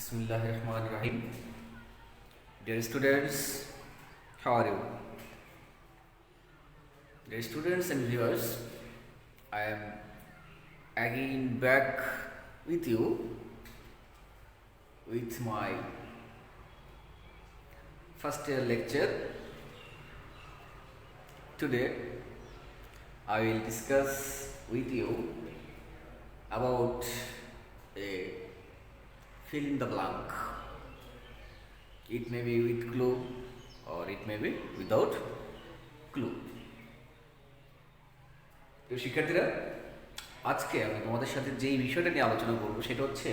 Bismillahirrahmanirrahim. Dear students, how are you? Dear students and viewers, I am again back with you with my first year lecture. Today, I will discuss with you about a fill in the blank. It may be with clue or it may be without clue. তো শিক্ষার্থীরা, আজকে আমি তোমাদের সাথে যেই বিষয়টা নিয়ে আলোচনা করব সেটা হচ্ছে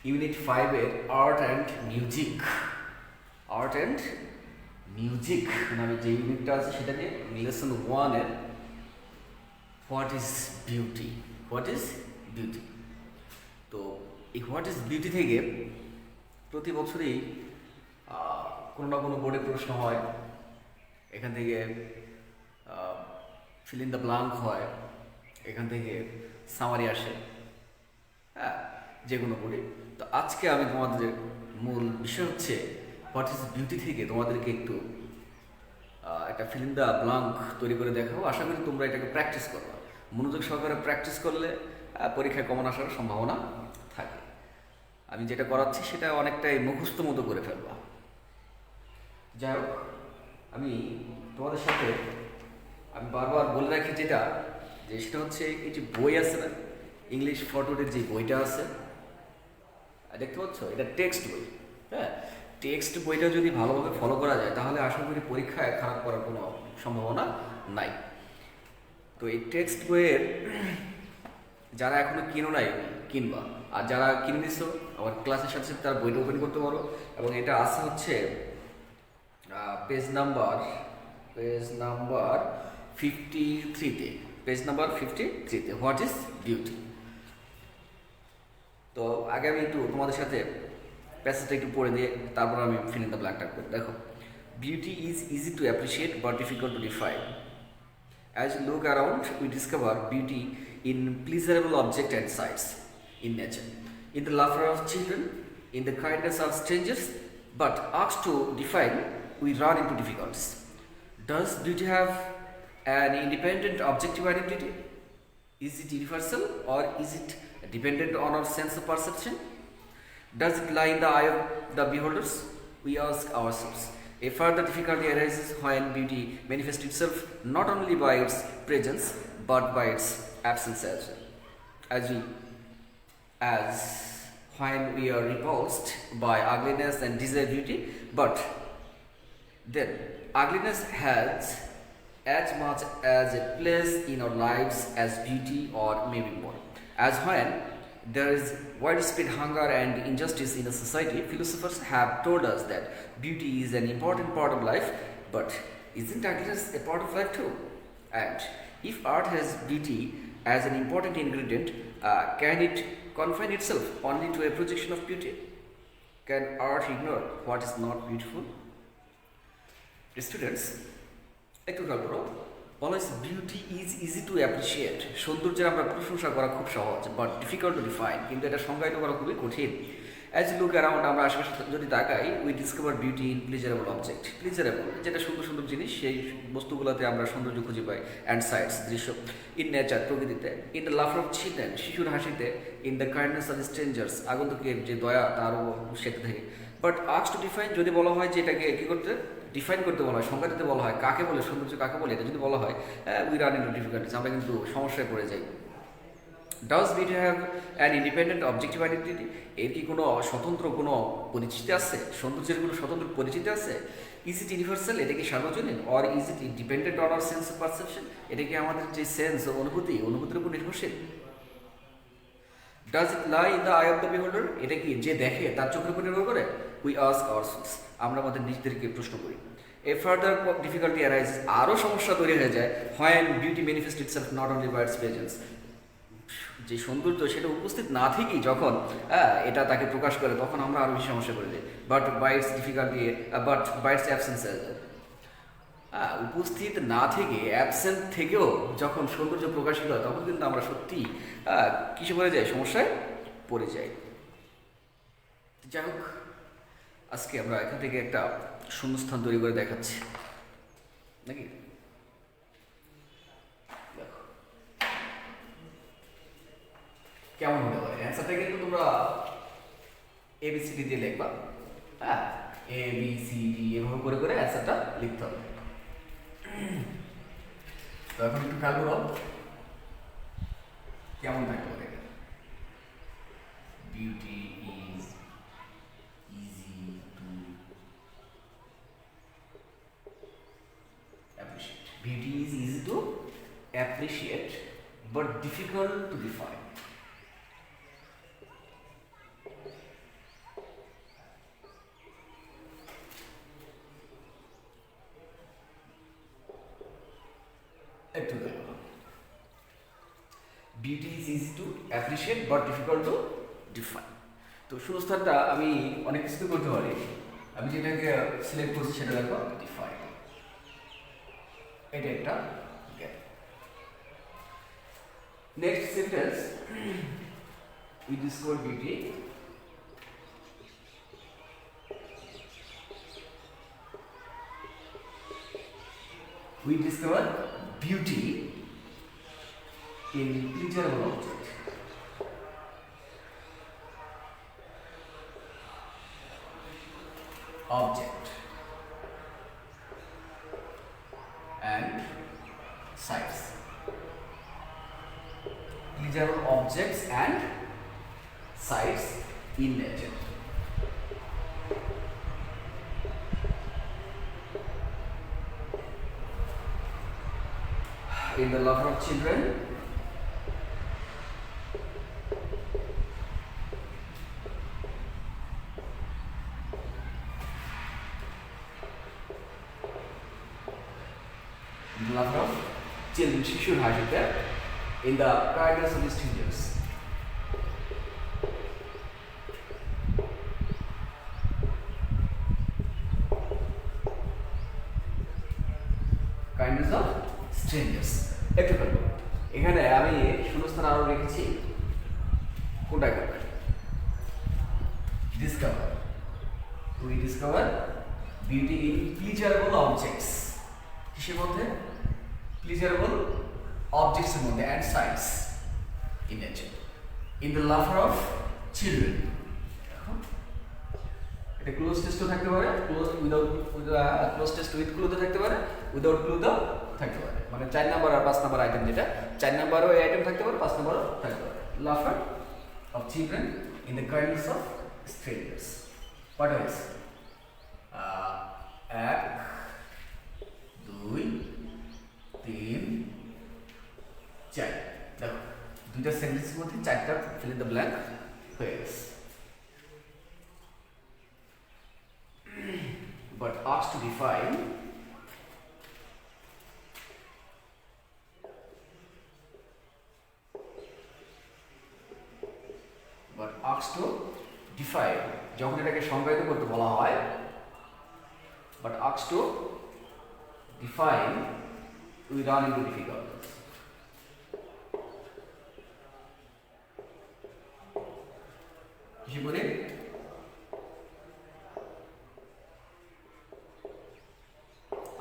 ইউনিট 5 এর আর্ট অ্যান্ড মিউজিক নামে যে ইউনিটটা আছে সেটা নিয়ে লেসন 1 এর হোয়াট ইজ বিউটি। তো এই হোয়াট ইজ বিউটি থেকে প্রতি বছরই কোনো না কোনো বোর্ডে প্রশ্ন হয়, এখান থেকে ফিল ইন দ্য ব্ল্যাঙ্ক হয়, এখান থেকে সামারি আসে, হ্যাঁ, যে কোনো বোর্ডে। তো আজকে আমি তোমাদের মূল বিষয় হচ্ছে হোয়াট ইজ বিউটি থেকে তোমাদেরকে একটু একটা ফিল ইন দ্য ব্ল্যাঙ্ক তৈরি করে দেখাবো। আশা করি তোমরা এটাকে প্র্যাকটিস করবে। মনোযোগ সহকারে প্র্যাকটিস করলে পরীক্ষায় কমন আসার সম্ভাবনা থাকে। আমি যেটা করাচ্ছি সেটা অনেকটাই মুখস্থ মতো করে ফেলবা। যাই হোক, আমি তোমাদের সাথে আমি বারবার বলে রাখি সেটা হচ্ছে এই যে বই আছে না, ইংলিশ ফর টুডের যে বইটা আছে দেখতে পাচ্ছ, এটা টেক্সট বই। হ্যাঁ, টেক্সট বইটা যদি ভালোভাবে ফলো করা যায় তাহলে আশা করি পরীক্ষায় খারাপ করার কোনো সম্ভাবনা নাই। তো এই টেক্সট বইয়ের যারা এখনো কিনবা, আর যারা কিনে নিছো আমার ক্লাসের সাথে সাথে তারা বইটা ওপেন করতে পারো। এবং এটা আছে হচ্ছে পেজ নাম্বার 53-তে হোয়াট ইজ বিউটি। তো আগে আমি একটু তোমাদের সাথে প্যাসেজটা একটু পড়ে দিয়ে তারপর আমি ফিল ইন দ্য ব্ল্যাঙ্কটা করি। দেখো, beauty is easy to appreciate but difficult to define. As we look around, we discover beauty in pleasurable objects and sights in nature, in the laughter of children, in the kindness of strangers. But asked to define, we run into difficulties. Does beauty have an independent objective identity? Is it universal or is it dependent on our sense of perception? Does it lie in the eye of the beholders? We ask ourselves. A further difficulty arises when beauty manifests itself not only by its presence but by its absence as well. As when we are repulsed by ugliness and desire beauty, but then ugliness has as much as a place in our lives as beauty, or maybe more. As when there is widespread hunger and injustice in a society, philosophers have told us that beauty is an important part of life, but isn't ugliness a part of life too? And if art has beauty as an important ingredient, can it confine itself only to a projection of beauty? Can art ignore what is not beautiful? Students, একটু খেয়াল করো, বলা হয়েছে beauty is easy to appreciate. সৌন্দর্যের আমরা প্রশংসা করা খুব সহজ, বাট ডিফিকাল্ট টু ডিফাইন, কিন্তু এটা সংজ্ঞায়িত করা খুবই কঠিন। অ্যাজ লুক অ্যারাউন্ড, আমরা আশেপাশে যদি তাকাই, we discover beauty in pleasurable object. Pleasurable যেটা সুন্দর সুন্দর জিনিস, সেই বস্তুগুলোতে আমরা সৌন্দর্য খুঁজে পাই। অ্যান্ড সাইটস, দৃশ্য। ইন নেচার, প্রকৃতিতে। In the laughter of children, শিশুর হাসিতে। In the kindness of strangers, আগন্তুকের যে দয়া তারও সেটা থেকে। বাট আস্ক টু ডিফাইন, যদি বলা হয় যে এটাকে কী করতে ডিফাইন করতে বলা হয়, সংজ্ঞা দিতে বলা হয়, কাকে বলে সৌন্দর্য কাকে বলে, এটা যদি বলা হয় উই রান ইনটু ডিফিকাল্টিস, আমরা কিন্তু সমস্যায় পড়ে যাই। Does beauty have an independent objective identity? এর কি কোনো স্বতন্ত্র কোনো পরিচিতি আছে? সৌন্দর্যের কোনো স্বতন্ত্র পরিচিতি আছে? ইজ ইট ইউনিভার্সাল, এটা কি সার্বজনীন? Or is it dependent on our sense of perception, এটা কি আমাদের যে সেন্স অনুভূতির উপর নির্ভরশীল? Does it lie in the I of the বিহোল্ডার, এটা কি যে দেখে তার চোখের উপর নির্ভর করে? উই আস্ক আওয়ারসেলভস, আমরা আমাদের নিজেদেরকে প্রশ্ন করি। এ ফার্দার ডিফিকাল্টি অ্যারাইজ, আরও সমস্যা তৈরি হয়ে যায়। When beauty manifest itself not only by its presence, যে সৌন্দর্য সেটা উপস্থিত না থেকেই যখন এটা তাকে প্রকাশ করে, তখন আমরা আরও বেশি সমস্যা করে দিই। বাট বাই ইটস অ্যাবসেন্স, উপস্থিত না থেকে অ্যাবসেন্ট থেকেও যখন সৌন্দর্য প্রকাশিত হয় তখন কিন্তু আমরা সত্যি কিসে পড়ে যাই, সমস্যায় পড়ে যাই। যাই হোক, আজকে আমরা এখান থেকে একটা শূন্যস্থান তৈরি করে দেখাচ্ছি নাকি। দেখো কেমন হতে পারে অ্যান্সারটা, কিন্তু তোমরা ABCD দিয়ে লিখবা। হ্যাঁ, ABCD এভাবে করে করে অ্যান্সারটা লিখতে হবে। তো এখন একটু খেয়াল করো কেমন থাকতে পারে। Beauty is easy to appreciate. Beauty is easy to appreciate but difficult to define. একটু দেখো, beauty is easy to appreciate but difficult to define. তো শূন্যস্থানটা আমি অনেক কিছু করতে পারি। আমি যেটাকে সিলেক্ট করছি সেটা দেখো ডিফাইন, এটা একটা gap. Next sentence, we discover beauty we discover beauty in pleasurable object. Object and sights. Pleasurable objects and sights in nature. In the love of children, in the love of children, শিশুর হাসিতে, in the kindness of strangers. Kindness of strangers. একটু দেখো, এখানে আমি শূন্যস্থান আরো রেখেছি কোনটা করবে, discover. We discover beauty in pleasurable objects. কিসের মধ্যে? প্লিজারেবল অবজেক্টসের মধ্যে, and sights in nature. In the laughter of children, এটা ক্লোজ টেস্টও থাকতে পারে, close without, close test with ক্লুতে থাকতে পারে, উইদাউট ক্লুতেও থাকতে পারে। মানে 4 নাম্বার আর 5 নাম্বার আইটেম, যেটা 4 নাম্বারও এই আইটেম থাকতে পারে, 5 নাম্বারও থাকতে পারে। Lafarge of children in the kindness of strangers. What else? 1 2 3 4। দেখো দুইটা সেন্টেন্সের মধ্যে 4টা ফিল ইন দ্য ব্ল্যাঙ্ক হয়ে গেছে। But asked to define, যখন এটাকে সংজ্ঞায়িত করতে বলা হয়, but asked to define, we run into difficulties. কি বলে?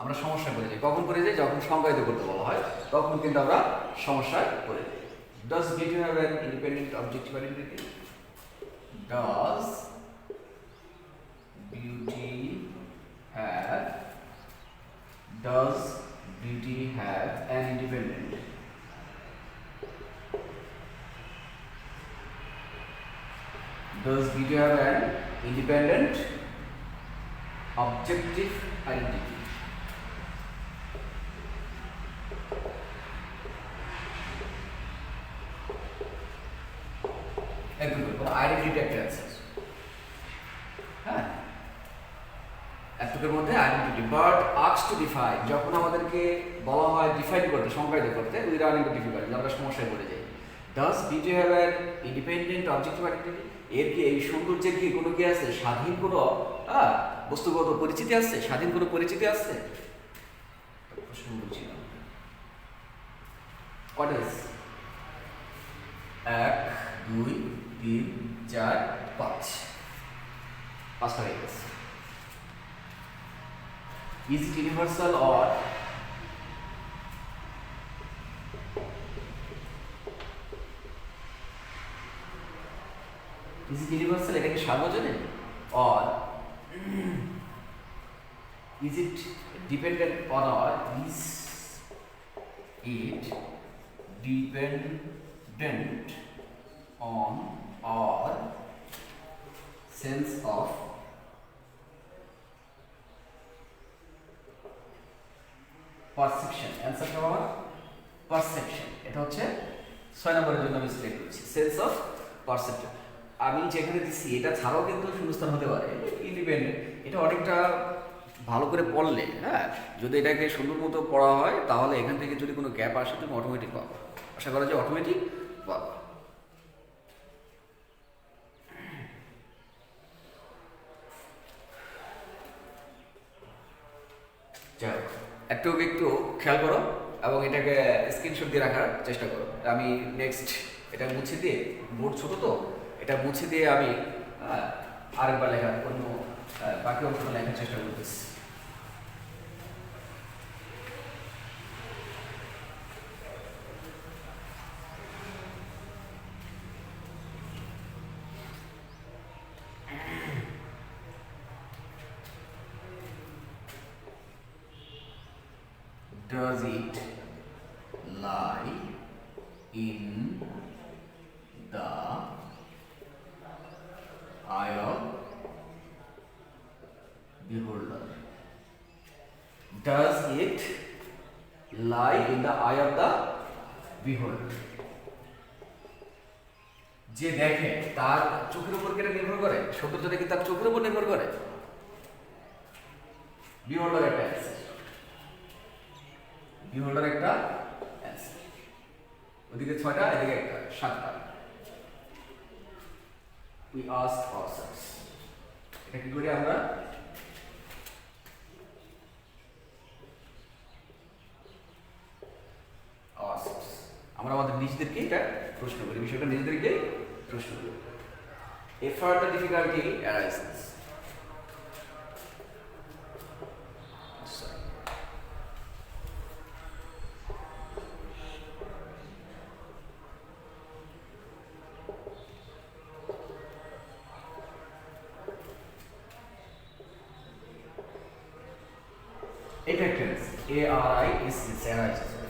আমরা সমস্যায় পড়ে যাই। কখন পড়ে যাই? যখন সংজ্ঞায়িত করতে বলা হয়, তখন কিন্তু আমরা সমস্যায় পড়ে যাই। Does beauty have an independent objective identity? Does beauty have an independent objective identity? Identity একটা আছে, হ্যাঁ, এতটুকুর মধ্যে identity. But ask to define, যখন আমাদেরকে বলা হয় ডিফাইন করতে, সংজ্ঞায়িত করতে, উই রান ইনটু ডিফিকাল্টি, আমরা সমস্যায় পড়ে যাই। Does beauty have an independent objective identity? এর কি, এই সৌন্দর্যের কি কোনো কি আছে, স্বাধীন কোনো বস্তুগত পরিচিতি আছে, স্বাধীন কোনো পরিচিতি আছে? প্রশ্ন বলছি না। What is? 1 2 3 4 5। পাঁচটা হয়ে গেছে। Is it universal or is it universal, এটা কি সার্বজনীন, or is it dependent on, or is it dependent on our sense of perception. Answer হবে আমার পারসেপশন। এটা হচ্ছে 6 নম্বরের জন্য আমি সিলেক্ট করেছি সেন্স অফ পারসেপশন। আমি যেখানে দিচ্ছি এটা ছাড়াও কিন্তু শূন্যস্থান হতে পারে, ইন্ডিপেন্ডেন্ট। এটা অনেকটা ভালো করে পড়লে, হ্যাঁ, যদি এটাকে সুন্দর মতো পড়া হয় তাহলে এখান থেকে যদি কোনো গ্যাপ আসে তুমি অটোমেটিক পাবো, আশা করা যায় অটোমেটিক পাবো। যাই হোক, একটু খেয়াল করো এবং এটাকে স্ক্রিনশট দিয়ে রাখার চেষ্টা করো। আমি নেক্সট এটা মুছে দিয়ে, বোর্ড ছোটো তো, এটা মুছে দিয়ে আমি আরেকবার লেখার অন্য বাকি অংশ লেখার চেষ্টা করতেছি। Does it lie in the eye of beholder? Does it lie in the eye of the beholder? যে দেখে তার চোখের উপর কেটে নির্ভর করে, সৌন্দর্যটা কি তার চোখের উপর নির্ভর করে? বিহোল্ডার একটা অ্যান্সার, বিহোল্ডার একটা অ্যান্সার। ওদিকে 6টা, এদিকে একটা 7টা। We ask ourselves, এটা কি করি আমরা? ourselves, আমরা আমাদের নিজেদেরকে এটা প্রশ্ন করি, বিষয়টা নিজেদেরকে প্রশ্ন করি। A further difficulty arises.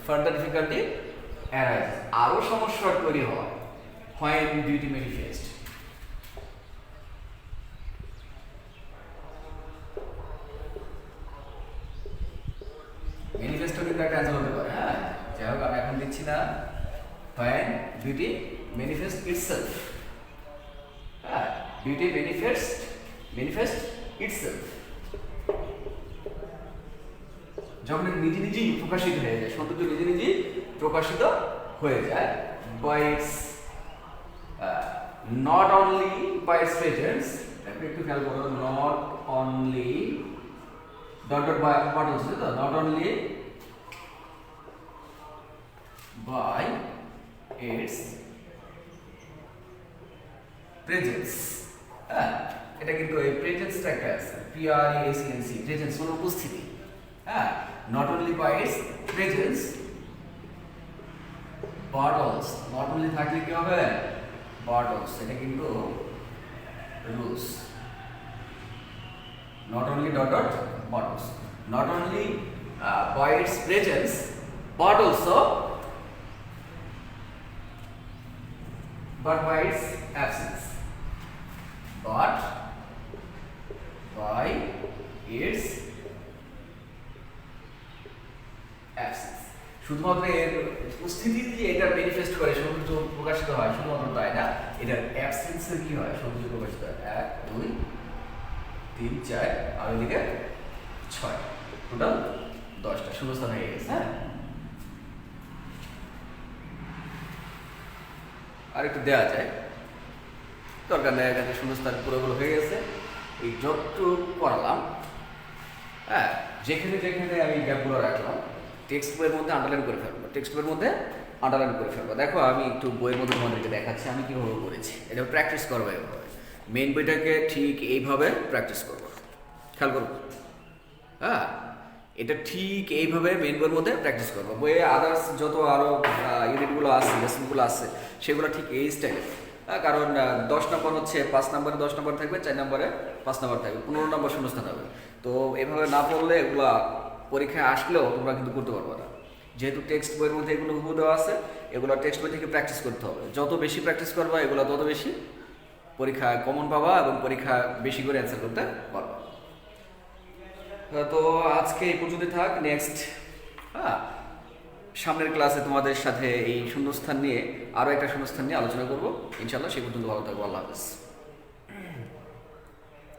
Further difficulty arises, আরো সমস্যা তৈরি হয় when beauty manifest। ম্যানিফেস্টো কিন্তু একটা অ্যান্সার হতে পারে, হ্যাঁ, যাই হোক আমি এখন দিচ্ছি না। when beauty manifest itself, হ্যাঁ, beauty manifest itself, যখন নিজে নিজেই প্রকাশিত হয়ে যায়, সৌন্দর্য নিজে নিজেই প্রকাশিত হয়ে যায়, by its not only by its presence, একটু খেয়াল করো, not only dot by what হচ্ছে তো, not only by its presence, হ্যাঁ, এটা কিন্তু এই প্রেজেন্সটা একটা আছে, PRESENCE, প্রেজেন্স মানে উপস্থিতি, হ্যাঁ, not only by its presence but also, not only থাকলে কি হবে, but also, এটা কিন্তু rules, not only dot but also, not only by its presence but also but by its absence, but by its absence, শুধুমাত্র এর উপস্থিতি যে এটা ম্যানিফেস্ট করে সৌন্দর্য প্রকাশিত হয়, শুধুমাত্র তাই না, এটার অ্যাবসেন্সে কি হয়, সৌন্দর্য প্রকাশিত হয়। 1 2 3 4 আর এদিকে 6, টোটাল 10টা শূন্যস্থান হয়ে গেছে। হ্যাঁ, আর একটু দেওয়া যায়, দরকার নেই, এখানে শূন্যস্থান পুরোগুলো হয়ে গেছে। এই যতটুকু করালাম, হ্যাঁ, যেখানে যেখানে আমি গ্যাপগুলো রাখলাম টেক্সট বইয়ের মধ্যে আন্ডারলাইন করে ফেলবো, টেক্সট বইয়ের মধ্যে আন্ডারলাইন করে ফেলবো। দেখো আমি একটু বইয়ের মধ্যে তোমাদেরকে দেখাচ্ছি আমি কীভাবে করেছি, এটা প্র্যাকটিস করবো এভাবে। মেন বইটাকে ঠিক এইভাবে প্র্যাকটিস করবো, খেয়াল করবো। হ্যাঁ, এটা ঠিক এইভাবে মেন বইয়ের মধ্যে প্র্যাকটিস করবো। বইয়ে আদার্স যত আরও ইউনিটগুলো আছে, লেসনগুলো আছে, সেগুলো ঠিক এই স্টাইলে। কারণ 10 নম্বর হচ্ছে 5 নম্বরে 10 নম্বর থাকবে, 4 নম্বরে 5 নম্বর থাকবে, 15 নম্বর শূন্যস্থান হবে। তো এভাবে না পড়লে এগুলা পরীক্ষায় আসলেও তোমরা কিন্তু করতে পারবে না। যেহেতু টেক্সট বইয়ের মধ্যে এগুলো হুবহু দেওয়া আছে, এগুলো টেক্সট বই থেকে প্র্যাকটিস করতে হবে। যত বেশি প্র্যাকটিস করবা এগুলো তত বেশি পরীক্ষায় কমন পাবা এবং পরীক্ষা বেশি করে অ্যান্সার করতে পারবা। তো আজকে এই পর্যন্ত থাক। নেক্সট সামনের ক্লাসে তোমাদের সাথে এই শূন্যস্থান নিয়ে আরও একটা শূন্যস্থান নিয়ে আলোচনা করবো ইনশাল্লাহ। সে পর্যন্ত ভালো থাকবো। আল্লাহ হাফেজ।